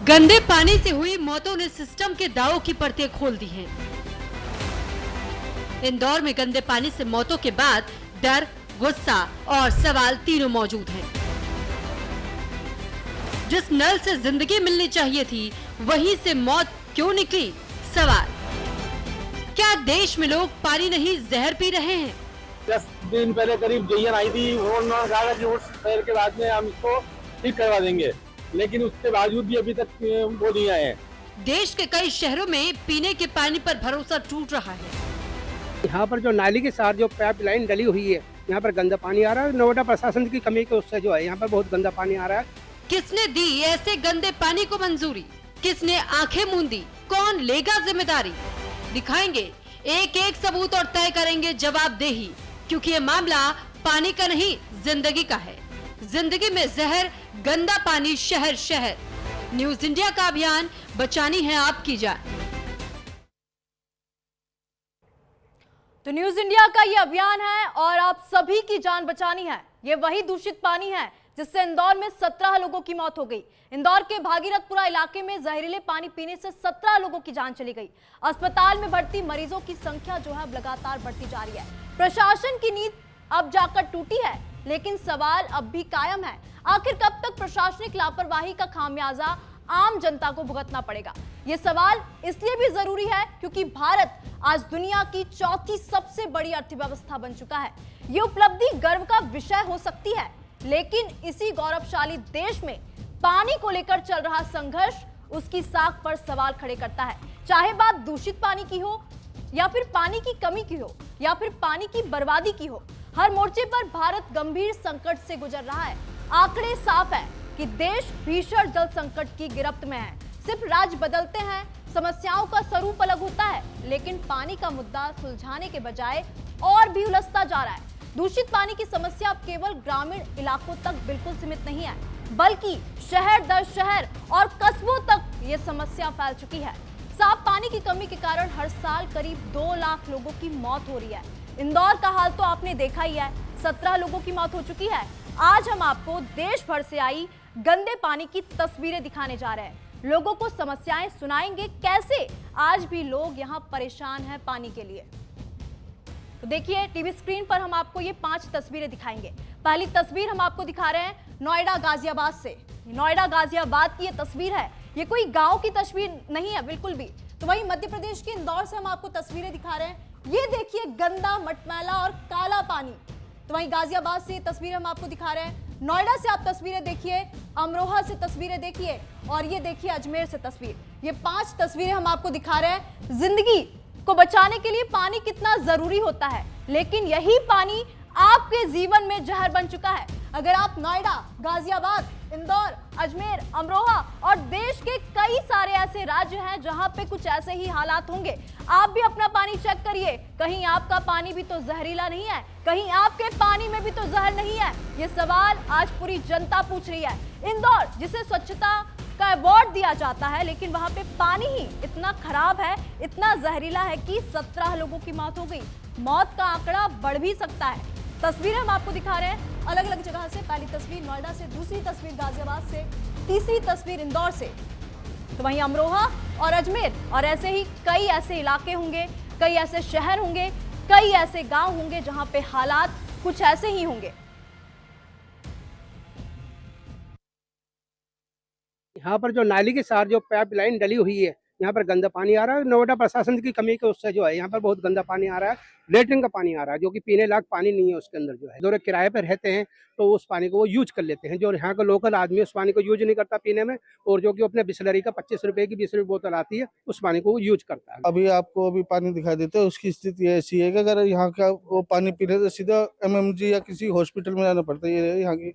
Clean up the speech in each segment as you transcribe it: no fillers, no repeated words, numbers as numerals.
गंदे पानी से हुई मौतों ने सिस्टम के दावों की परतें खोल दी हैं। इंदौर में गंदे पानी से मौतों के बाद डर, गुस्सा और सवाल तीनों मौजूद हैं। जिस नल से जिंदगी मिलनी चाहिए थी, वहीं से मौत क्यों निकली? सवाल, क्या देश में लोग पानी नहीं जहर पी रहे हैं? 10 दिन पहले करीब जेईएन आई थी, उन्होंने कहा कि उस शहर के बाद में हम इसको ठीक करवा देंगे, लेकिन उसके बावजूद भी अभी तक वो नहीं आए हैं। देश के कई शहरों में पीने के पानी पर भरोसा टूट रहा है। यहाँ पर जो नाली के साथ जो पाइप लाइन डली हुई है, यहाँ पर गंदा पानी आ रहा है। नोएडा प्रशासन की कमी के उससे जो है यहाँ पर बहुत गंदा पानी आ रहा है। किसने दी ऐसे गंदे पानी को मंजूरी? किसने आंखें मूंदी? कौन लेगा जिम्मेदारी? दिखाएंगे एक एक सबूत और तय करेंगे जवाबदेही, क्योंकि ये मामला पानी का नहीं, जिंदगी का है। जिंदगी में जहर, गंदा पानी शहर शहर। न्यूज इंडिया का अभियान, बचानी है आपकी जान। तो न्यूज इंडिया का ये अभियान है और आप सभी की जान बचानी है। ये वही दूषित पानी है जिससे इंदौर में 17 लोगों की मौत हो गई। इंदौर के भागीरथपुरा इलाके में जहरीले पानी पीने से 17 लोगों की जान चली गई। अस्पताल में भर्ती मरीजों की संख्या जो है लगातार बढ़ती जा रही है। प्रशासन की नींद अब जाकर टूटी है, लेकिन सवाल अब भी कायम है। आखिर कब तक प्रशासनिक लापरवाही का खामियाजा आम जनता को भुगतना पड़ेगा? ये सवाल इसलिए भी जरूरी है क्योंकि भारत आज दुनिया की चौथी सबसे बड़ी अर्थव्यवस्था बन चुका है। ये उपलब्धि गर्व का विषय हो सकती है, लेकिन इसी गौरवशाली देश में पानी को लेकर चल रहा संघर्ष उसकी साख पर सवाल खड़े करता है। चाहे बात दूषित पानी की हो, या फिर पानी की कमी की हो, या फिर पानी की बर्बादी की हो, हर मोर्चे पर भारत गंभीर संकट से गुजर रहा है। आंकड़े साफ है कि देश भीषण जल संकट की गिरफ्त में है। सिर्फ राज्य बदलते हैं, समस्याओं का स्वरूप अलग होता है, लेकिन पानी का मुद्दा सुलझाने के बजाय और भी उलझता जा रहा है। दूषित पानी की समस्या अब केवल ग्रामीण इलाकों तक बिल्कुल सीमित नहीं है, बल्कि शहर दर शहर और कस्बों तक ये समस्या फैल चुकी है। साफ पानी की कमी के कारण हर साल करीब 2 लाख लोगों की मौत हो रही है। इंदौर का हाल तो आपने देखा ही है, 17 लोगों की मौत हो चुकी है। आज हम आपको देश भर से आई गंदे पानी की तस्वीरें दिखाने जा रहे हैं। लोगों को समस्याएं सुनाएंगे, कैसे आज भी लोग यहाँ परेशान हैं पानी के लिए। तो देखिए टीवी स्क्रीन पर हम आपको ये 5 तस्वीरें दिखाएंगे। पहली तस्वीर हम आपको दिखा रहे हैं नोएडा गाजियाबाद से। नोएडा गाजियाबाद की ये तस्वीर है, ये कोई गांव की तस्वीर नहीं है बिल्कुल भी। तो वहीं मध्य प्रदेश के इंदौर से हम आपको तस्वीरें दिखा रहे हैं। ये देखिए गंदा, मटमैला और काला पानी। तो वहीं गाजियाबाद से तस्वीर हम आपको दिखा रहे हैं। नोएडा से आप तस्वीरें देखिए, अमरोहा से तस्वीरें देखिए, और ये देखिए अजमेर से तस्वीर। ये 5 तस्वीरें हम आपको दिखा रहे हैं। जिंदगी को बचाने के लिए पानी कितना जरूरी होता है, लेकिन यही पानी आपके जीवन में जहर बन चुका है। अगर आप नोएडा, गाजियाबाद, इंदौर, अजमेर, अमरोहा और देश के कई सारे ऐसे राज्य हैं जहां पे कुछ ऐसे ही हालात होंगे, आप भी अपना पानी चेक करिए। कहीं आपका पानी भी तो जहरीला नहीं है, कहीं आपके पानी में भी तो जहर नहीं है। ये सवाल आज पूरी जनता पूछ रही है। इंदौर, जिसे स्वच्छता का अवार्ड दिया जाता है, लेकिन वहां पे पानी ही इतना खराब है, इतना जहरीला है कि 17 लोगों की मौत हो गई। मौत का आंकड़ा बढ़ भी सकता है। तस्वीरें हम आपको दिखा रहे हैं अलग अलग जगह से। पहली तस्वीर नोएडा से, दूसरी तस्वीर गाजियाबाद से, तीसरी तस्वीर इंदौर से, तो वहीं अमरोहा और अजमेर और ऐसे ही कई ऐसे इलाके होंगे, कई ऐसे शहर होंगे, कई ऐसे गांव होंगे जहां पे हालात कुछ ऐसे ही होंगे। यहाँ पर जो नाली के साथ जो पाइप लाइन डली हुई है, यहाँ पर गंदा पानी आ रहा है। नोएडा प्रशासन की कमी के उससे जो है यहाँ पर बहुत गंदा पानी आ रहा है। लेटरिन का पानी आ रहा है, जो कि पीने लायक पानी नहीं है उसके अंदर जो है। जो किराए पर रहते हैं तो उस पानी को वो यूज कर लेते हैं। जो यहाँ का लोकल आदमी उस पानी को यूज नहीं करता पीने में, और जो कि अपने बिस्लरी का 25 रुपए की 20 रुपए बोतल आती है, उस पानी को वो यूज करता है। अभी आपको अभी पानी दिखाई देता है, उसकी स्थिति ऐसी है कि अगर यहाँ का वो पानी पीने तो सीधा MMG या किसी हॉस्पिटल में जाना पड़ता है। ये यहाँ की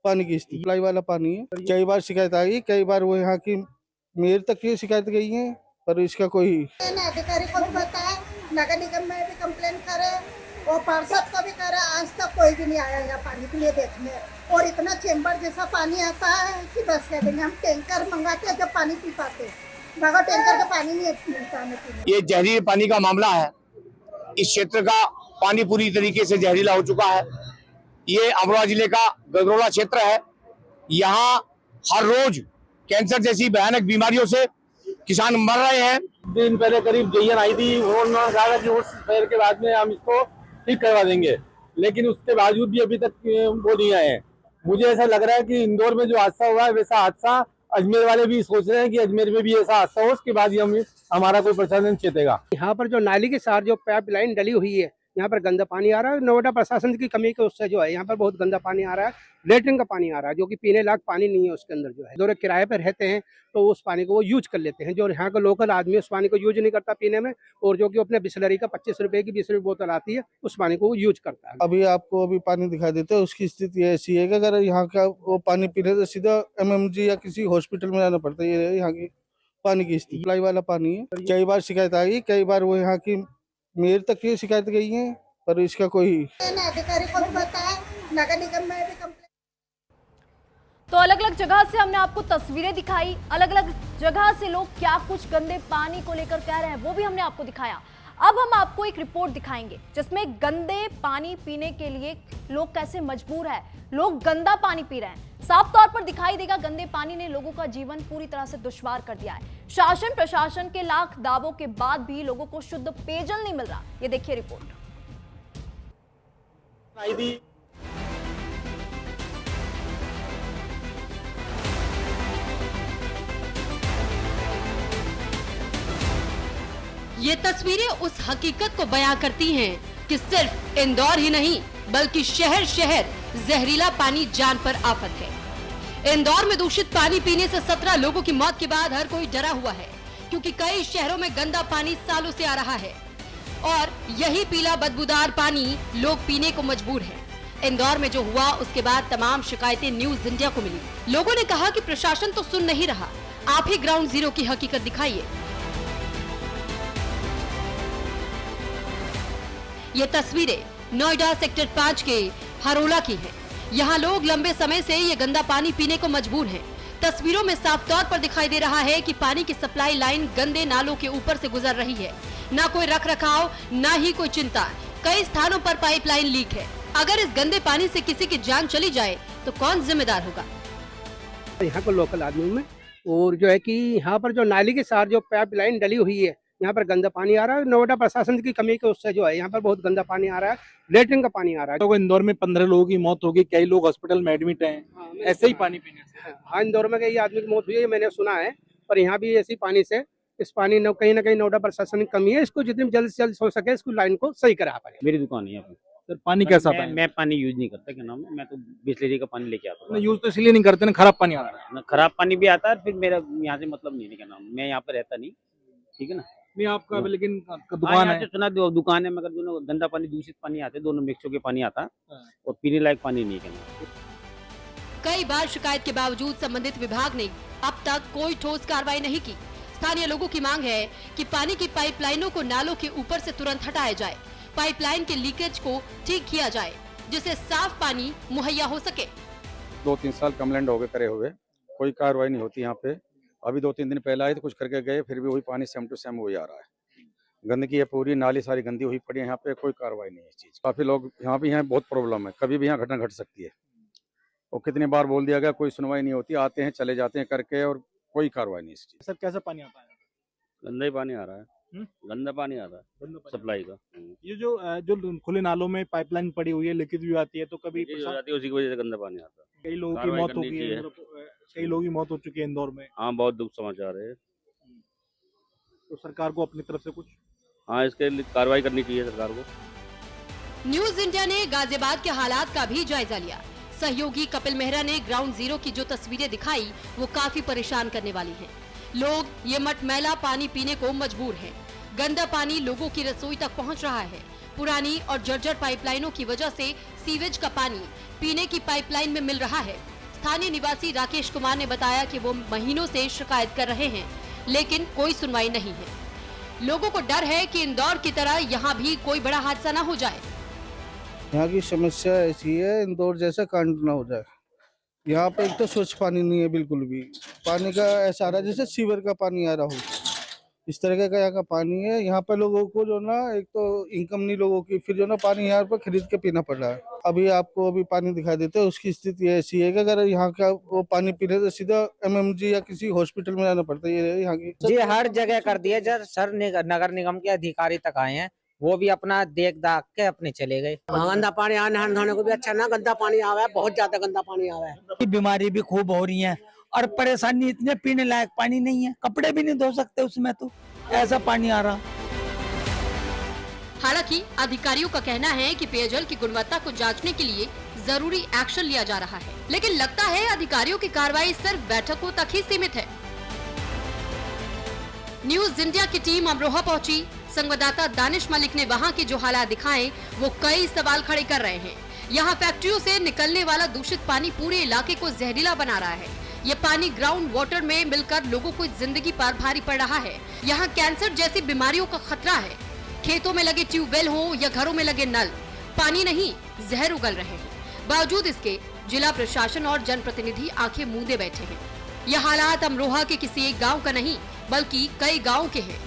पानी की स्थिति, सप्लाई वाला पानी है। कई बार शिकायत आई, कई बार वो यहाँ की मेयर तक ये शिकायत गई है, पर इसका कोई अधिकारी को भी पता है, नगर निगम में भी कंप्लेन करे, और पार्षद को भी करे, आज तक कोई भी नहीं आया यहाँ पानी के लिए देखने। और इतना चेंबर जैसा पानी आता है कि बस कह देंगे हम टैंकर मंगाते हैं जब पानी पी पाते, मगर टैंकर का पानी नहीं मिलता हमें पीने। ये जहरीले पानी का मामला है। इस क्षेत्र का पानी पूरी तरीके से जहरीला हो चुका है। ये अमरोहा जिले का गगरौला क्षेत्र है। यहाँ हर रोज कैंसर जैसी भयानक बीमारियों से किसान मर रहे हैं। दिन पहले करीब जयन आई थी, उन्होंने कहा कि उस शहर के बाद में हम इसको ठीक करवा देंगे, लेकिन उसके बावजूद भी अभी तक वो नहीं आए हैं। मुझे ऐसा लग रहा है कि इंदौर में जो हादसा हुआ है वैसा हादसा अजमेर वाले भी सोच रहे हैं कि अजमेर में भी ऐसा हादसा हो, उसके बाद ही हमारा कोई प्रशासन चेतेगा। यहाँ पर जो नाली के साथ जो पाइप लाइन डली हुई है, यहाँ पर गंदा पानी आ रहा है। नोएडा प्रशासन की कमी के उससे जो है यहाँ पर बहुत गंदा पानी आ रहा है, लेटरिन का पानी आ रहा है, जो कि पीने लायक पानी नहीं है उसके अंदर जो है। जो किराए पर रहते हैं तो उस पानी को वो यूज कर लेते हैं, जो यहाँ का लोकल आदमी उस पानी को यूज नहीं करता पीने में, और जो कि अपने बिस्लरी का 25 रुपए की 20 रुपए बोतल आती है उस पानी को वो यूज करता है। अभी आपको अभी पानी दिखाई देता है, उसकी स्थिति ऐसी है कि अगर यहाँ का वो पानी पीने तो सीधा MMG या किसी हॉस्पिटल में जाना पड़ता है। ये यहाँ की पानी की स्थिति सप्लाई वाला पानी है। कई बार शिकायत आई, कई बार वो यहाँ की मेयर तक ये शिकायत गई है, पर इसका कोई अधिकारी को भी बताया, नगर निगम में भी कंप्लेंट। तो अलग अलग जगह से हमने आपको तस्वीरें दिखाई, अलग अलग जगह से लोग क्या कुछ गंदे पानी को लेकर कह रहे हैं वो भी हमने आपको दिखाया। अब हम आपको एक रिपोर्ट दिखाएंगे जिसमें गंदे पानी पीने के लिए लोग कैसे मजबूर है, लोग गंदा पानी पी रहे हैं। साफ तौर पर दिखाई देगा गंदे पानी ने लोगों का जीवन पूरी तरह से दुश्वार कर दिया है। शासन प्रशासन के लाख दावों के बाद भी लोगों को शुद्ध पेयजल नहीं मिल रहा। ये देखिए रिपोर्ट। आई थी ये तस्वीरें उस हकीकत को बयां करती हैं कि सिर्फ इंदौर ही नहीं बल्कि शहर शहर जहरीला पानी जान पर आफत है। इंदौर में दूषित पानी पीने से 17 लोगों की मौत के बाद हर कोई डरा हुआ है, क्योंकि कई शहरों में गंदा पानी सालों से आ रहा है और यही पीला बदबूदार पानी लोग पीने को मजबूर हैं। इंदौर में जो हुआ उसके बाद तमाम शिकायतें न्यूज इंडिया को मिली। लोगों ने कहा कि प्रशासन तो सुन नहीं रहा, आप ही ग्राउंड जीरो की हकीकत दिखाइए। ये तस्वीरें नोएडा सेक्टर 5 के हरोला की हैं। यहाँ लोग लंबे समय से ये गंदा पानी पीने को मजबूर हैं। तस्वीरों में साफ तौर पर दिखाई दे रहा है कि पानी की सप्लाई लाइन गंदे नालों के ऊपर से गुजर रही है। ना कोई रख रखाव, ना ही कोई चिंता। कई स्थानों पर पाइपलाइन लीक है। अगर इस गंदे पानी से किसी की जान चली जाए तो कौन जिम्मेदार होगा? यहाँ को लोकल आदमी में, और जो है कि यहाँ पर जो नाली के साथ जो पाइप लाइन डली हुई है, यहाँ पर गंदा पानी आ रहा है। नोएडा प्रशासन की कमी के उससे जो है यहाँ पर बहुत गंदा पानी आ रहा है, लेटरिन का पानी आ रहा है। तो इंदौर में 15 लोगों की मौत होगी, कई लोग हॉस्पिटल में एडमिट हैं ऐसे ही पानी पीने से। हाँ, इंदौर में कई आदमी की मौत हुई है, मैंने सुना है, पर यहाँ भी ऐसी पानी से इस पानी कहीं ना कहीं नोएडा प्रशासन की कमी है। इसको जितनी जल्द से जल्द हो सके इसको लाइन को सही करा पाए। मेरी दुकान है यहाँ पे। सर पानी कैसा मैं पानी यूज नहीं करता, क्या नाम है, मैं तो बिस्लरी का पानी लेके आता हूँ। यूज तो इसलिए नहीं करते ना, खराब पानी आ रहा है ना, खराब पानी भी आता है, फिर मेरा यहाँ से मतलब नहीं है, क्या नाम, मैं यहाँ पे रहता नहीं, ठीक है ना। नहीं आपका लेकिन हाँ, दुकान यहाँ है। से सुना दुकान है, मगर दोनों गंदा पानी दूषित पानी आते हैं, दोनों मिक्स होके पानी आता है और पीने लायक पानी नहीं है, क्या नाम। कई बार शिकायत के बावजूद संबंधित विभाग ने अब तक कोई ठोस कार्रवाई नहीं की। स्थानीय लोगों की मांग है कि पानी की पाइपलाइनों को नालों के ऊपर से तुरंत हटाया जाए, पाइपलाइन के लीकेज को ठीक किया जाए, जिससे साफ पानी मुहैया हो सके। 2-3 साल कंप्लेंट हो गए करे हुए, कोई कार्रवाई नहीं होती यहाँ पे। अभी 2-3 दिन पहले आए तो कुछ करके गए, फिर भी वही पानी सेम टू सेम वही आ रहा है। गंदगी है, पूरी नाली सारी गंदी हुई पड़ी है यहाँ पे, कोई कार्रवाई नहीं है इस चीज। काफी लोग यहाँ भी हैं, बहुत प्रॉब्लम है, कभी भी यहाँ घटना घट सकती है। और कितनी बार बोल दिया गया, कोई सुनवाई नहीं होती, आते हैं चले जाते हैं करके, और कोई कार्रवाई नहीं इस चीज। सर कैसा पानी आता है? गंदा ही पानी आ रहा है, गंदा पानी आ रहा है सप्लाई का। ये जो खुले नालों में पाइपलाइन पड़ी हुई है, लीकेज भी आती है, तो कभी हो जाती है, उसी की वजह से गंदा पानी आता है। कई लोगों की कार्रवाई मौत हो करनी गई है, कई लोगों की मौत हो चुकी है इंदौर में। हाँ, बहुत दुख समाचार है। तो सरकार को अपनी तरफ से कुछ, हाँ, इसके लिए कार्रवाई करनी चाहिए सरकार को। न्यूज इंडिया ने गाजियाबाद के हालात का भी जायजा लिया। सहयोगी कपिल मेहरा ने ग्राउंड जीरो की जो तस्वीरें दिखाई वो काफी परेशान करने वाली हैं। लोग ये मटमैला पानी पीने को मजबूर हैं। गंदा पानी लोगों की रसोई तक पहुंच रहा है। पुरानी और जर्जर पाइपलाइनों की वजह से सीवेज का पानी पीने की पाइपलाइन में मिल रहा है। स्थानीय निवासी राकेश कुमार ने बताया कि वो महीनों से शिकायत कर रहे हैं, लेकिन कोई सुनवाई नहीं है। लोगों को डर है कि इंदौर की तरह यहाँ भी कोई बड़ा हादसा न हो जाए। यहाँ की समस्या ऐसी है, इंदौर जैसा कांड ना हो जाए। यहाँ पे एक तो स्वच्छ पानी नहीं है बिल्कुल भी, पानी का ऐसा आ रहा है जैसे सीवर का पानी आ रहा हो, इस तरह का यहाँ का पानी है। यहाँ पे लोगों को जो ना एक तो इनकम नहीं लोगों की, फिर जो ना पानी यहाँ पर खरीद के पीना पड़ रहा है। अभी आपको अभी पानी दिखाई देते हैं, उसकी स्थिति ऐसी है कि अगर यहाँ का वो पानी पीने तो सीधा एमएमजी या किसी हॉस्पिटल में जाना पड़ता है। ये यहाँ की जी हर जगह कर दिया जब सर नगर निगम के अधिकारी तक आए हैं, वो भी अपना देख दाख के अपने चले गए। गंदा पानी आने नहाने को भी अच्छा ना, गंदा पानी आ रहा है, बहुत ज्यादा गंदा पानी आ रहा है। बीमारी भी खूब हो रही है और परेशानी इतने, पीने लायक पानी नहीं है, कपड़े भी नहीं धो सकते उसमें, तो ऐसा पानी आ रहा। हालांकि अधिकारियों का कहना है कि पेयजल की गुणवत्ता को जांचने के लिए जरूरी एक्शन लिया जा रहा है, लेकिन लगता है अधिकारियों की कार्रवाई सिर्फ बैठकों तक ही सीमित है। न्यूज इंडिया की टीम अमरोहा पहुंची। संवाददाता दानिश मलिक ने वहां के जो हालात दिखाए वो कई सवाल खड़े कर रहे हैं। यहाँ फैक्ट्रियों से निकलने वाला दूषित पानी पूरे इलाके को जहरीला बना रहा है। ये पानी ग्राउंड वाटर में मिलकर लोगों को जिंदगी पर भारी पड़ रहा है। यहाँ कैंसर जैसी बीमारियों का खतरा है। खेतों में लगे ट्यूबवेल हो या घरों में लगे नल, पानी नहीं जहर उगल रहे हैं। बावजूद इसके जिला प्रशासन और जनप्रतिनिधि आंखें मूंदे बैठे हैं। यह हालात अमरोहा के किसी एक गाँव का नहीं बल्कि कई गाँव के हैं,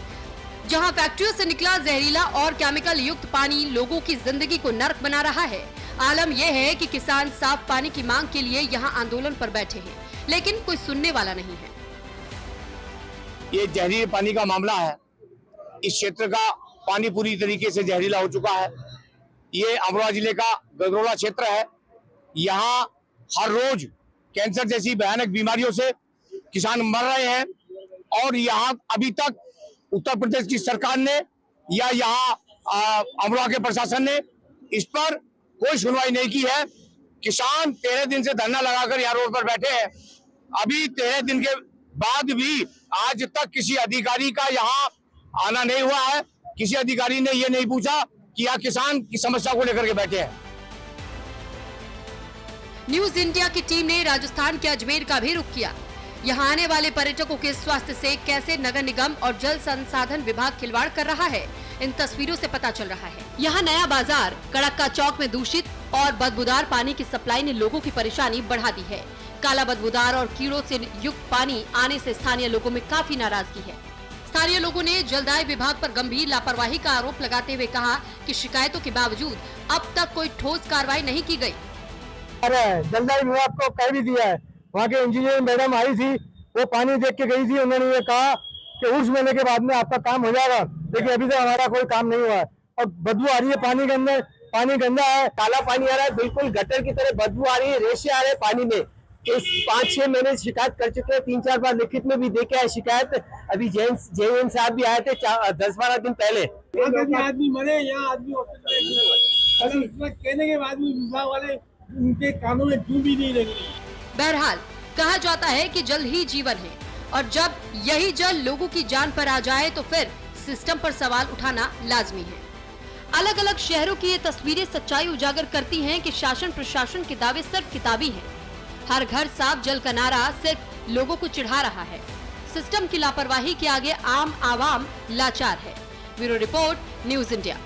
जहाँ फैक्ट्रियों से निकला जहरीला और केमिकल युक्त पानी लोगों की जिंदगी को नर्क बना रहा है। आलम यह है कि किसान साफ पानी की मांग के लिए यहाँ आंदोलन पर बैठे हैं, लेकिन कोई सुनने वाला नहीं है। ये जहरीले पानी का मामला है। इस क्षेत्र का पानी पूरी तरीके से जहरीला हो चुका है। ये अमरोहा जिले का गगरोला क्षेत्र है। यहाँ हर रोज कैंसर जैसी भयानक बीमारियों से किसान मर रहे हैं और यहाँ अभी तक उत्तर प्रदेश की सरकार ने या यहाँ अमरोहा के प्रशासन ने इस पर कोई सुनवाई नहीं की है। किसान 13 दिन से धरना लगाकर यहाँ रोड पर बैठे हैं। अभी 13 दिन के बाद भी आज तक किसी अधिकारी का यहाँ आना नहीं हुआ है। किसी अधिकारी ने ये नहीं पूछा कि यहाँ किसान की समस्या को लेकर के बैठे हैं। न्यूज इंडिया की टीम ने राजस्थान के अजमेर का भी रुख किया। यहाँ आने वाले पर्यटकों के स्वास्थ्य से कैसे नगर निगम और जल संसाधन विभाग खिलवाड़ कर रहा है, इन तस्वीरों से पता चल रहा है। यहाँ नया बाजार कड़क्का चौक में दूषित और बदबूदार पानी की सप्लाई ने लोगों की परेशानी बढ़ा दी है। काला बदबूदार और कीड़ों से युक्त पानी आने से स्थानीय लोगों में काफी नाराजगी है। स्थानीय लोगों ने जलदाय विभाग पर गंभीर लापरवाही का आरोप लगाते हुए कहा कि शिकायतों के बावजूद अब तक कोई ठोस कार्रवाई नहीं की गई। जलदाय विभाग को कह भी दिया है, वहाँ के इंजीनियर मैडम आई थी, वो पानी देख के गई थी। उन्होंने ये कहा कि उस महीने के बाद में आपका काम हो जाएगा, लेकिन अभी तक हमारा कोई काम नहीं हुआ है और बदबू आ रही है पानी के अंदर। पानी गंदा है, काला पानी आ रहा है, बिल्कुल गटर की तरह बदबू आ रही है, रेशे आ रहे हैं पानी में। इस 5-6 महीने शिकायत कर चुके हैं, 3-4 बार लिखित में भी देके आए शिकायत। अभी जैन साहब भी आए थे 10-12 दिन पहले। आदमी मरे, यहाँ आदमी कहने के बाद भी विभाग वाले उनके कानों में जू भी नहीं लगी। बहरहाल कहा जाता है कि जल ही जीवन है और जब यही जल लोगों की जान पर आ जाए तो फिर सिस्टम पर सवाल उठाना लाजमी है। अलग अलग शहरों की ये तस्वीरें सच्चाई उजागर करती हैं कि शासन प्रशासन के दावे सिर्फ किताबी हैं। हर घर साफ जल का नारा सिर्फ लोगों को चिढ़ा रहा है। सिस्टम की लापरवाही के आगे आम आवाम लाचार है। Bureau report, news India.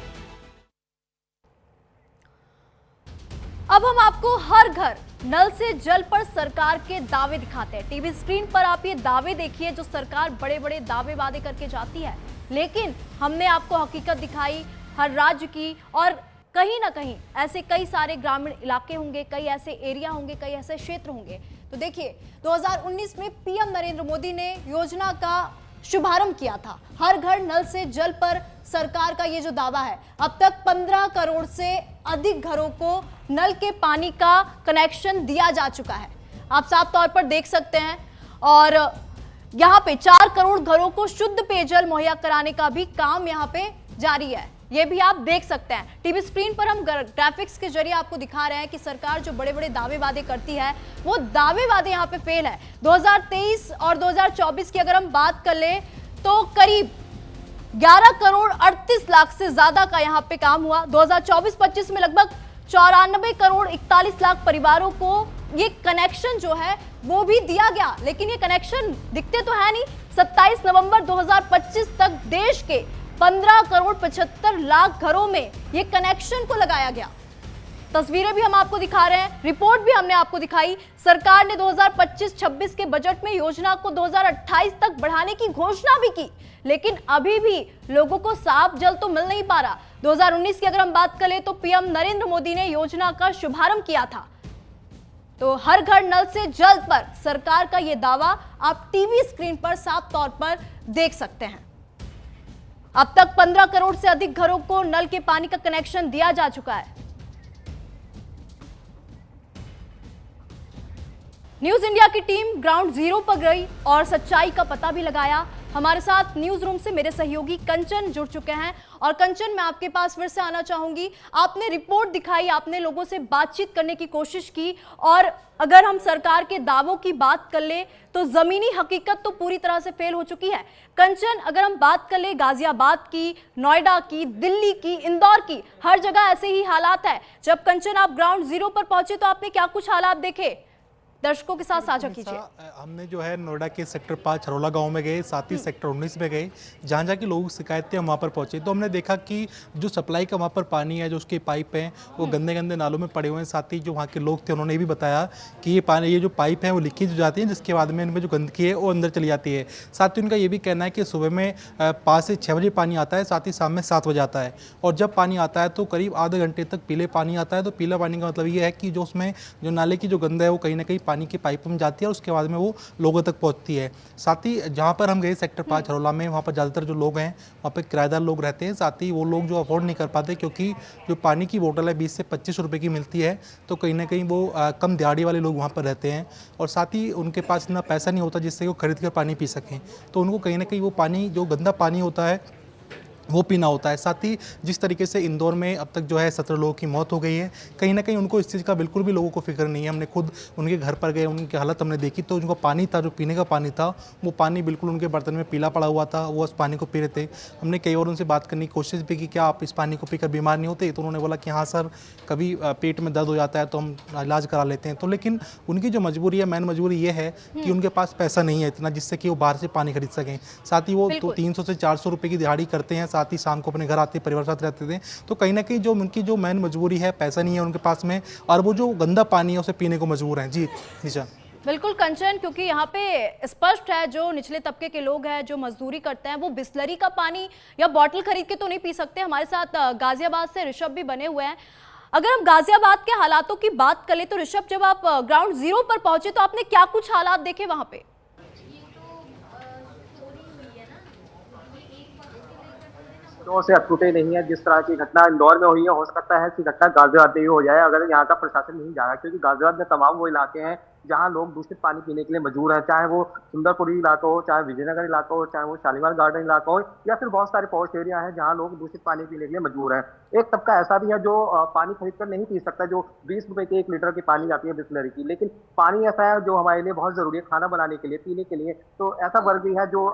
अब हम आपको हर घर नल से जल पर सरकार के दावे दिखाते हैं। टीवी स्क्रीन पर आप ये दावे देखिए जो सरकार बड़े बड़े दावे वादे करके जाती है, लेकिन हमने आपको हकीकत दिखाई हर राज्य की। और कहीं ना कहीं ऐसे कई सारे ग्रामीण इलाके होंगे, कई ऐसे एरिया होंगे, कई ऐसे क्षेत्र होंगे। तो देखिए 2019 में पीएम नरेंद्र मोदी ने योजना का शुभारंभ किया था। हर घर नल से जल पर सरकार का ये जो दावा है, अब तक 15 करोड़ से अधिक घरों को नल के पानी का कनेक्शन दिया जा चुका है, आप साफ तौर पर देख सकते हैं। और यहाँ पे 4 करोड़ घरों को शुद्ध पेयजल मुहैया कराने का भी काम यहाँ पे जारी है, ये भी आप देख सकते हैं। टीवी स्क्रीन पर हम ग्राफिक्स के जरिए आपको दिखा रहे हैं कि सरकार जो बड़े बड़े दावे वादे करती है वो दावे वादे यहाँ पे फेल है। 2023 और 2024 की अगर हम बात कर ले तो करीब 11 करोड़ 38 लाख से ज्यादा का यहाँ पे काम हुआ। 2024-25 में लगभग 94 करोड़ 41 लाख परिवारों को ये कनेक्शन जो है वो भी दिया गया, लेकिन ये कनेक्शन दिखते तो है नहीं। 27 नवंबर 2025 तक देश के 15 करोड़ 75 लाख घरों में ये कनेक्शन को लगाया गया। तस्वीरें भी हम आपको दिखा रहे हैं, रिपोर्ट भी हमने आपको दिखाई। सरकार ने 2025-26 के बजट में योजना को 2028 तक बढ़ाने की घोषणा भी की, लेकिन अभी भी लोगों को साफ जल तो मिल नहीं पा रहा। 2019 की अगर हम बात करें तो पीएम नरेंद्र मोदी ने योजना का शुभारंभ किया था। तो हर घर नल से जल पर सरकार का यह दावा आप टीवी स्क्रीन पर साफ तौर पर देख सकते हैं। अब तक 15 करोड़ से अधिक घरों को नल के पानी का कनेक्शन दिया जा चुका है। न्यूज इंडिया की टीम ग्राउंड जीरो पर गई और सच्चाई का पता भी लगाया। हमारे साथ न्यूज रूम से मेरे सहयोगी कंचन जुड़ चुके हैं। और कंचन, मैं आपके पास फिर से आना चाहूंगी। आपने रिपोर्ट दिखाई, आपने लोगों से बातचीत करने की कोशिश की, और अगर हम सरकार के दावों की बात कर ले तो जमीनी हकीकत तो पूरी तरह से फेल हो चुकी है। कंचन, अगर हम बात कर ले गाजियाबाद की, नोएडा की, दिल्ली की, इंदौर की, हर जगह ऐसे ही हालात है। जब कंचन आप ग्राउंड जीरो पर पहुंचे तो आपने क्या कुछ हालात देखे, दर्शकों के साथ साझा कीजिए। हमने जो है नोएडा के सेक्टर 5 हरोला गांव में गए, साथ ही सेक्टर 19 में गए, जहाँ जहाँ की लोगों की शिकायत थी हम वहाँ पर पहुँचे। तो हमने देखा कि जो सप्लाई का वहाँ पर पानी है, जो उसके पाइप हैं, वो गंदे गंदे नालों में पड़े हुए हैं। साथ ही जो वहाँ के लोग थे उन्होंने भी बताया कि ये पानी, ये जो पाइप है वो लीकेज हो जाती है, जिसके बाद में इनमें जो गंदगी है वो अंदर चली जाती है। साथ ही उनका ये भी कहना है कि सुबह में 5 से 6 बजे पानी आता है, साथ ही शाम में 7 बजे आता है। और जब पानी आता है तो करीब आधे घंटे तक पीले पानी आता है। तो पीला पानी का मतलब ये है कि जो उसमें जो नाले की जो गंदा है वो कहीं ना कहीं पानी के पाइप में जाती है और उसके बाद में वो लोगों तक पहुंचती है। साथ ही जहां पर हम गए सेक्टर 5 हरोला में, वहां पर ज़्यादातर जो लोग हैं वहां पर किराएदार लोग रहते हैं। साथ ही वो लोग जो अफोर्ड नहीं कर पाते, क्योंकि जो पानी की बोतल है 20 से 25 रुपये की मिलती है, तो कहीं ना कहीं वो कम दिहाड़ी वाले लोग वहाँ पर रहते हैं। और साथ ही उनके पास इतना पैसा नहीं होता जिससे वो खरीद कर पानी पी सकें। तो उनको कहीं ना कहीं वो पानी, जो गंदा पानी होता है, वो पीना होता है। साथ ही जिस तरीके से इंदौर में अब तक जो है 17 लोगों की मौत हो गई है, कहीं ना कहीं उनको इस चीज़ का बिल्कुल भी लोगों को फिक्र नहीं है। हमने खुद उनके घर पर गए, उनकी हालत हमने देखी, तो उनका पानी था, जो पीने का पानी था, वो पानी बिल्कुल उनके बर्तन में पीला पड़ा हुआ था। वो उस पानी को पी रहे थे। हमने कई और उनसे बात करने की कोशिश भी की, क्या आप इस पानी को पीकर बीमार नहीं होते? तो उन्होंने बोला कि हाँ सर, कभी पेट में दर्द हो जाता है तो हम इलाज करा लेते हैं। तो लेकिन उनकी जो मजबूरी है, मेन मजबूरी ये है कि उनके पास पैसा नहीं है इतना जिससे कि वो बाहर से पानी खरीद सकें। साथ ही वो 300 से 400 रुपये की दिहाड़ी करते हैं, साथ ही शाम को अपने घर आते, परिवार साथ रहते थे। तो कहीं ना कहीं जो उनकी जो मेन मजबूरी है, पैसा नहीं है उनके पास में, और वो जो गंदा पानी है उसे पीने को मजबूर हैं। जी निशा। बिल्कुल कंचन, क्योंकि यहाँ पे स्पष्ट है जो निचले तबके के लोग हैं, जो मजदूरी करते हैं, वो बिस्लरी का पानी या बॉटल खरीद के तो नहीं पी सकते। हमारे साथ गाजियाबाद से ऋषभ भी बने हुए हैं। अगर हम गाजियाबाद के हालातों की बात करें तो ऋषभ, जब आप ग्राउंड जीरो पर पहुंचे तो आपने क्या कुछ हालात देखे वहां पे? से अटूटे नहीं है। जिस तरह की घटना इंदौर में हुई है, हो सकता है कि घटना गाजियाबाद में भी हो जाए अगर यहाँ का प्रशासन नहीं जाएगा, क्योंकि गाजियाबाद में तमाम वो इलाके हैं जहाँ लोग दूषित पानी पीने के लिए मजबूर हैं, चाहे वो सुंदरपुरी इलाका हो, चाहे विजयनगर इलाका हो, चाहे वो शालीमार गार्डन इलाका हो, या फिर बहुत सारे पॉश एरिया हैं जहाँ लोग दूषित पानी पीने के लिए मजबूर हैं। एक तबका ऐसा भी है जो पानी खरीद कर नहीं पी सकता, जो 20 रुपए के 1 लीटर की पानी आती है बिस्लरी की, लेकिन पानी ऐसा है जो हमारे लिए बहुत जरूरी है, खाना बनाने के लिए, पीने के लिए। तो ऐसा वर्ग भी है जो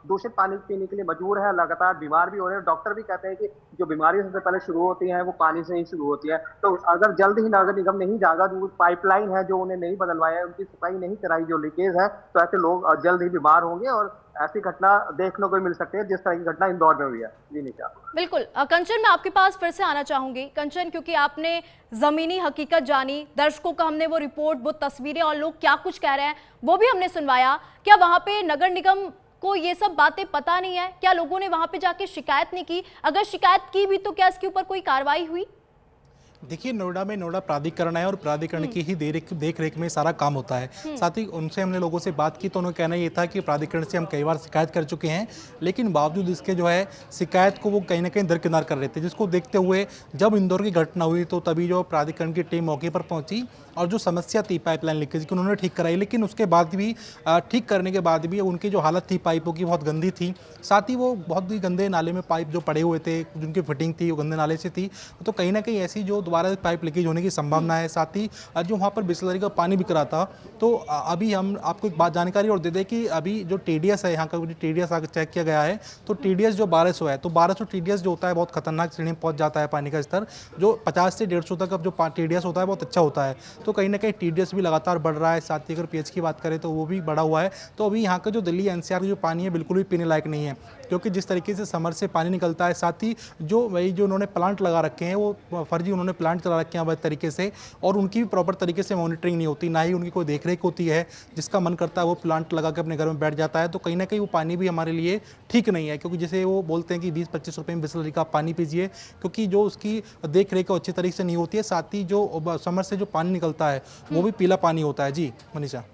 दूषित पानी पीने के लिए मजबूर है, लगातार बीमार भी हो रहे हैं। डॉक्टर भी कहते हैं कि जो बीमारी सबसे पहले शुरू होती है वो पानी से ही शुरू होती है। तो अगर जल्द ही नगर निगम नहीं जागा, जो पाइपलाइन है जो उन्हें नहीं बदलवाया है, उनकी सफाई नहीं कराई, जो लीकेज है, तो ऐसे लोग जल्द ही बीमार होंगे और ऐसी घटना देखने को मिल सकती है जिस तरह की घटना इंदौर में हुई है। जी निशा। बिल्कुल कंचन, मैं आपके पास फिर से आना चाहूंगी। कंचन, क्योंकि आपने जमीनी हकीकत जानी, दर्शकों का हमने वो रिपोर्ट, वो तस्वीरें और लोग क्या कुछ कह रहे हैं वो भी हमने सुनवाया। क्या वहां पे नगर निगम को ये सब बातें पता नहीं है? क्या लोगों ने वहां पे जाके शिकायत नहीं की? अगर शिकायत की भी तो क्या इसके ऊपर कोई कार्रवाई हुई? देखिए, नोएडा में नोएडा प्राधिकरण है और प्राधिकरण की ही देख रेख में सारा काम होता है। साथ ही उनसे हमने लोगों से बात की तो उन्होंने कहना ये था कि प्राधिकरण से हम कई बार शिकायत कर चुके हैं, लेकिन बावजूद इसके जो है शिकायत को वो कहीं ना कहीं दरकिनार कर रहे थे, जिसको देखते हुए जब इंदौर की घटना हुई तो तभी जो प्राधिकरण की टीम मौके पर पहुंची और जो समस्या थी पाइपलाइन लीकेज की उन्होंने ठीक कराई। लेकिन उसके बाद भी ठीक करने के बाद भी उनकी जो हालत थी पाइपों की बहुत गंदी थी। साथ ही वो बहुत ही गंदे नाले में पाइप जो पड़े हुए थे, जिनकी फिटिंग थी वो गंदे नाले से थी, तो कहीं ना कहीं ऐसी जो दोबारा पाइप लीकेज होने की संभावना है। साथ ही जो वहाँ पर बिस्लरी का पानी बिक रहा था, तो अभी हम आपको एक बात जानकारी और दे दें कि अभी जो TDS है यहाँ का, जो TDS आकर चेक किया गया है तो TDS जो 1200 है, तो 1200 TDS जो होता है बहुत खतरनाक श्रेणी में पहुँच जाता है पानी का स्तर। जो 50 से 150 तक अब जो TDS होता है बहुत अच्छा होता है, तो कहीं ना कहीं TDS भी लगातार बढ़ रहा है। साथ ही अगर pH की बात करें तो वो भी बढ़ा हुआ है। तो अभी यहाँ का जो दिल्ली NCR का जो पानी है बिल्कुल भी पीने लायक नहीं है, क्योंकि जिस तरीके से समर से पानी निकलता है, साथ ही जो वही जो उन्होंने प्लांट लगा रखे हैं वो फर्जी उन्होंने प्लांट चला रखे हैं अवैध तरीके से, और उनकी भी प्रॉपर तरीके से मॉनिटरिंग नहीं होती, ना ही उनकी कोई देखरेख होती है। जिसका मन करता है वो प्लांट लगा के अपने घर में बैठ जाता है। तो कहीं ना कहीं वो पानी भी हमारे लिए ठीक नहीं है, क्योंकि जैसे वो बोलते हैं कि 20-25 रुपये में बिस्लरी का पानी पीजिए, क्योंकि जो उसकी देख रेख अच्छी तरीके से नहीं होती है। साथ ही जो समर से जो पानी निकलता है वो भी पीला पानी होता है। जी मनीषा।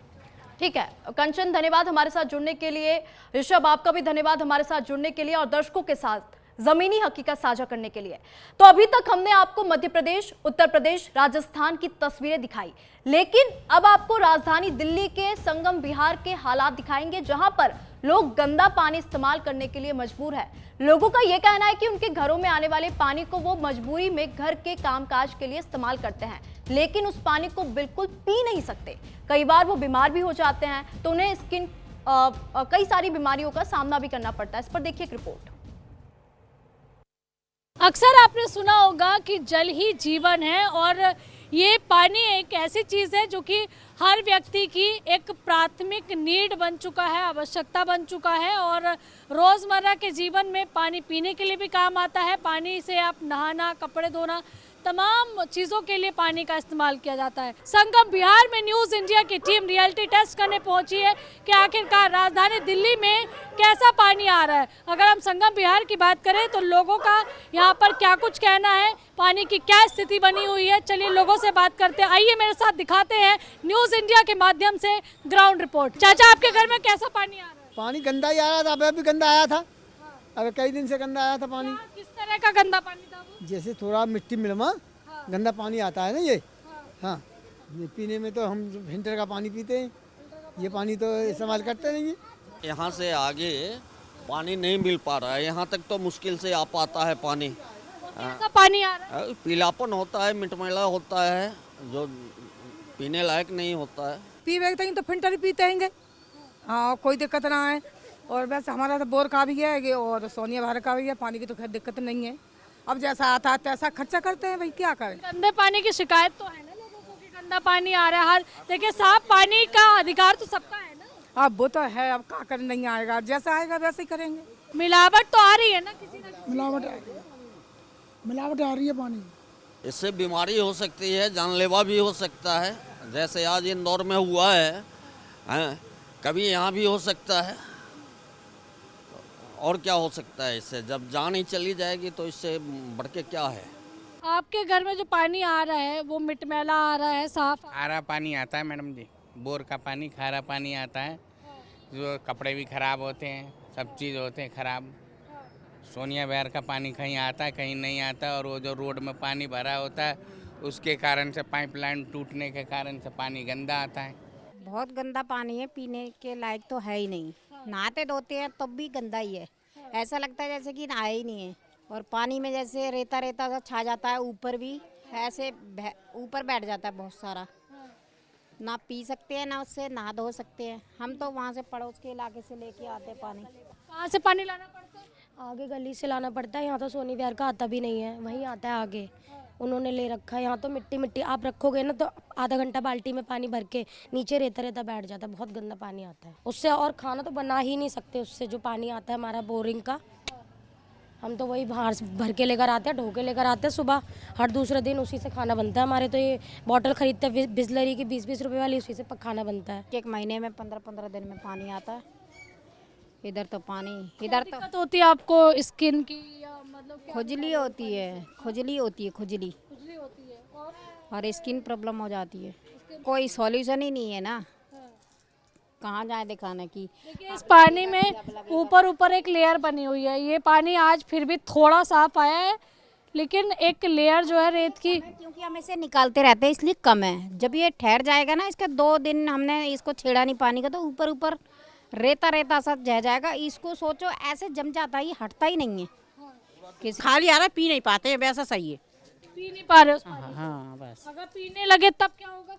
ठीक है कंचन, धन्यवाद हमारे साथ जुड़ने के लिए। ऋषभ, आपका भी धन्यवाद हमारे साथ जुड़ने के लिए और दर्शकों के साथ जमीनी हकीकत साझा करने के लिए। तो अभी तक हमने आपको मध्य प्रदेश, उत्तर प्रदेश, राजस्थान की तस्वीरें दिखाई, लेकिन अब आपको राजधानी दिल्ली के संगम विहार के हालात दिखाएंगे, जहां पर लोग गंदा पानी इस्तेमाल करने के लिए मजबूर है। लोगों का यह कहना है कि उनके घरों में आने वाले पानी को वो मजबूरी में घर के कामकाज के लिए इस्तेमाल करते हैं, लेकिन उस पानी को बिल्कुल पी नहीं सकते। कई बार वो बीमार भी हो जाते हैं, तो उन्हें कई सारी बीमारियों का सामना भी करना पड़ता है। इस पर देखिए एक रिपोर्ट। अक्सर आपने सुना होगा कि जल ही जीवन है, और ये पानी एक ऐसी चीज़ है जो कि हर व्यक्ति की एक प्राथमिक नीड बन चुका है, आवश्यकता बन चुका है, और रोज़मर्रा के जीवन में पानी पीने के लिए भी काम आता है। पानी से आप नहाना, कपड़े धोना, तमाम चीज़ों के लिए पानी का इस्तेमाल किया जाता है। संगम विहार में न्यूज़ इंडिया की टीम रियलिटी टेस्ट करने पहुंची है कि आखिरकार राजधानी दिल्ली में कैसा पानी आ रहा है। अगर हम संगम विहार की बात करें तो लोगों का यहाँ पर क्या कुछ कहना है, पानी की क्या स्थिति बनी हुई है, चलिए लोगों से बात करते हैं। आइए मेरे साथ दिखाते हैं न्यूज़ इंडिया के माध्यम से ग्राउंड रिपोर्ट। चाचा, आपके घर में कैसा पानी आ रहा है? पानी गंदा ही आ रहा था, अभी भी गंदा आया था। अगर कई दिन से गंदा आया था पानी। किस तरह का गंदा पानी था वो? जैसे थोड़ा मिट्टी मिलवा गंदा पानी आता है ना ये। हाँ, ये पीने में तो हम फिल्टर का पानी पीते हैं, ये पानी तो इस्तेमाल करते नहीं है। यहाँ से आगे पानी नहीं मिल पा रहा है, यहाँ तक तो मुश्किल से आ पाता है पानी। कैसा पानी आ रहा है? पीलापन होता है, मिटमैला होता है, जो पीने लायक नहीं होता है। पी बैठते हैं तो फिल्टर ही पीते हैं। हाँ, कोई दिक्कत ना है। और वैसे हमारा तो बोर का भी है और सोनिया भारत का भी है, पानी की तो खैर दिक्कत नहीं है। अब जैसा आता है तैसा खर्चा करते हैं भाई, क्या करें। गंदे पानी की शिकायत तो है ना लोगों को कि गंदा पानी आ रहा है। हर देखिए, साफ पानी का अधिकार तो सबका है ना। अब वो तो है, अब क्या कर, नहीं आएगा, जैसा आएगा वैसे ही करेंगे। मिलावट तो आ रही है ना, किसी ना किसी मिलावट आ रही है पानी। इससे बीमारी हो सकती है, जानलेवा भी हो सकता है, जैसे आज इंदौर में हुआ है, कभी यहाँ भी हो सकता है। और क्या हो सकता है इससे? जब जान ही चली जाएगी तो इससे बढ़ के क्या है। आपके घर में जो पानी आ रहा है वो मिटमैला आ रहा है, साफ खारा पानी आता है मैडम जी, बोर का पानी खारा पानी आता है, जो कपड़े भी खराब होते हैं, सब चीज़ होते हैं खराब। सोनिया विहार का पानी कहीं आता है, कहीं नहीं आता, और वो जो रोड में पानी भरा होता है उसके कारण से, पाइपलाइन टूटने के कारण से पानी गंदा आता है। बहुत गंदा पानी है, पीने के लायक तो है ही नहीं। नहाते धोते हैं तब भी गंदा ही है, ऐसा लगता है जैसे कि नहाया ही नहीं है। और पानी में जैसे रेता रेता सा छा जाता है, ऊपर भी ऐसे ऊपर बैठ जाता है बहुत सारा। ना पी सकते हैं, ना उससे नहा धो सकते हैं। हम तो वहाँ से पड़ोस के इलाके से लेके आते हैं पानी। कहाँ से पानी लाना पड़ता है? आगे गली से लाना पड़ता है, यहाँ तो सोनी विहार का आता भी नहीं है, वहीं आता है आगे, उन्होंने ले रखा है। यहाँ तो मिट्टी मिट्टी आप रखोगे ना तो आधा घंटा बाल्टी में पानी भर के नीचे रेता रेता बैठ जाता है, बहुत गंदा पानी आता है उससे। और खाना तो बना ही नहीं सकते उससे, जो पानी आता है हमारा बोरिंग का, हम तो वही बाहर भर के लेकर आते हैं, ढो के लेकर आते हैं सुबह, हर दूसरे दिन उसी से खाना बनता है हमारे। तो ये बॉटल खरीदते हैं बिस्लरी की 20-20 रुपए वाली, उसी से खाना बनता है। एक महीने में 15-15 दिन में पानी आता है इधर। तो पानी इधर तो दिक्कत होती है आपको स्किन की, या मतलब खुजली होती है, खुजली होती है, खुजली होती है और स्किन प्रॉब्लम हो जाती है। कोई सॉल्यूशन ही नहीं है ना, कहाँ जाए दिखाने की। देखिए, इस पानी में ऊपर एक लेयर बनी हुई है। ये पानी आज फिर भी थोड़ा साफ आया है, लेकिन एक लेयर जो है रेत की, क्योंकि हम इसे निकालते रहते हैं इसलिए कम है। जब ये ठहर जाएगा ना, इसका 2 दिन हमने इसको छेड़ा नहीं पानी का, तो ऊपर रेता रेता सा रह जाएगा। इसको सोचो ऐसे जम जाता है, ये हटता ही नहीं है। खाली आ रहा है, पी नहीं पाते, वैसा सही है। पी नहीं पा रहे उस पानी। हाँ बस। अगर पीने लगे तब क्या होगा?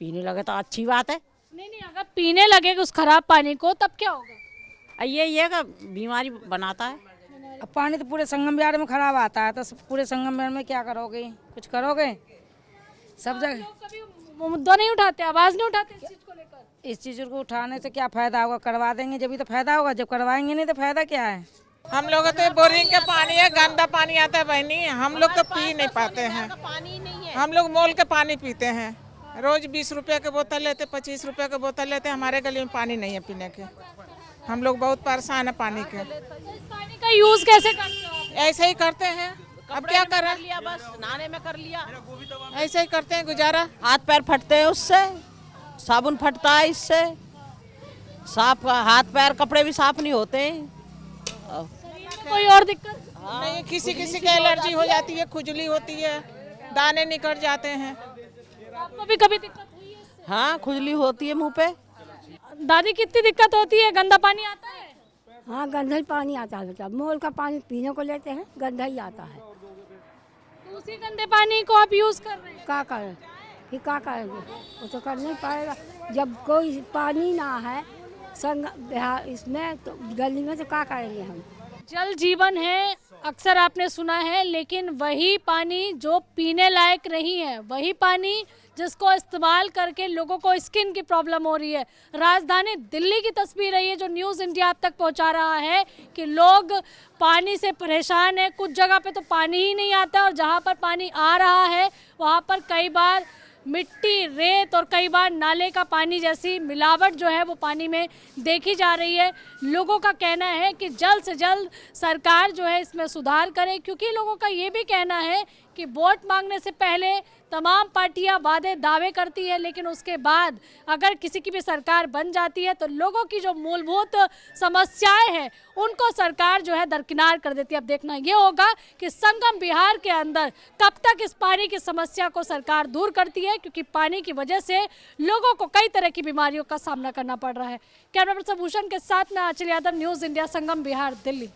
पीने लगे तो अच्छी बात है। नहीं, अगर पीने लगे उस खराब पानी को तब क्या होगा? ये का बीमारी बनाता है। अब पानी तो पूरे संगम विहार में खराब आता है, तो पूरे संगम विहार में क्या करोगे? कुछ करोगे? सब जगह कभी मुद्दा नहीं उठाते, आवाज नहीं उठाते इस चीज को लेकर। इस चीज को उठाने से क्या फायदा होगा? करवा देंगे जब ही तो फायदा होगा, जब करवाएंगे नहीं तो फायदा क्या है? हम लोग तो बोरिंग का पानी है, गंदा पानी आता है बहनी, हम लोग तो पी नहीं पाते हैं। हम लोग मोल के पानी पीते हैं, रोज 20 रुपए के बोतल लेते, 25 रुपए के बोतल लेते। हमारे गली में पानी नहीं है पीने के, हम लोग बहुत परेशान है पानी के। पानी का यूज कैसे करते हो? ऐसे ही करते हैं, अब क्या कर रहे लिया, बस नहाने में कर लिया, ऐसे ही करते हैं गुजारा। हाथ पैर फटते हैं उससे, साबुन फटता है इससे, साफ हाथ पैर कपड़े भी साफ नहीं होते। कोई और दिक्कत नहीं, किसी किसी की एलर्जी हो जाती है, खुजली होती है, दाने निकल जाते हैं। आपको भी कभी दिक्कत हुई है इससे? हाँ, खुजली होती है मुंह पे। दादी कितनी दिक्कत होती है? गंदा पानी आता है? हाँ, गंदा ही पानी आता है बेटा, मोल का पानी पीने को लेते हैं, गंदा ही आता है। तो उसी गंदे पानी को आप यूज कर रहे हैं? क्या करें, फिर क्या करेंगे, वो तो कर नहीं पाएगा जब कोई पानी ना है संग इसमें, तो गली में तो क्या करेंगे हम। जल जीवन है, अक्सर आपने सुना है, लेकिन वही पानी जो पीने लायक नहीं है, वही पानी जिसको इस्तेमाल करके लोगों को स्किन की प्रॉब्लम हो रही है। राजधानी दिल्ली की तस्वीर है ये जो न्यूज़ इंडिया आप तक पहुंचा रहा है कि लोग पानी से परेशान हैं। कुछ जगह पे तो पानी ही नहीं आता और जहां पर पानी आ रहा है वहां पर कई बार मिट्टी, रेत और कई बार नाले का पानी जैसी मिलावट जो है वो पानी में देखी जा रही है। लोगों का कहना है कि जल्द से जल्द सरकार जो है इसमें सुधार करे, क्योंकि लोगों का ये भी कहना है कि वोट मांगने से पहले तमाम पार्टियां वादे दावे करती है, लेकिन उसके बाद अगर किसी की भी सरकार बन जाती है तो लोगों की जो मूलभूत समस्याएं हैं उनको सरकार जो है दरकिनार कर देती है। अब देखना ये होगा कि संगम बिहार के अंदर कब तक इस पानी की समस्या को सरकार दूर करती है, क्योंकि पानी की वजह से लोगों को कई तरह की बीमारियों का सामना करना पड़ रहा है। कैमरा पर्सन भूषण के साथ में आंचल यादव, न्यूज़ इंडिया, संगम बिहार, दिल्ली।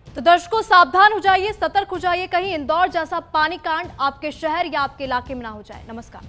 तो दर्शकों सावधान हो जाइए, सतर्क हो जाइए, कहीं इंदौर जैसा पानी कांड आपके शहर या आपके इलाके में ना हो जाए। नमस्कार।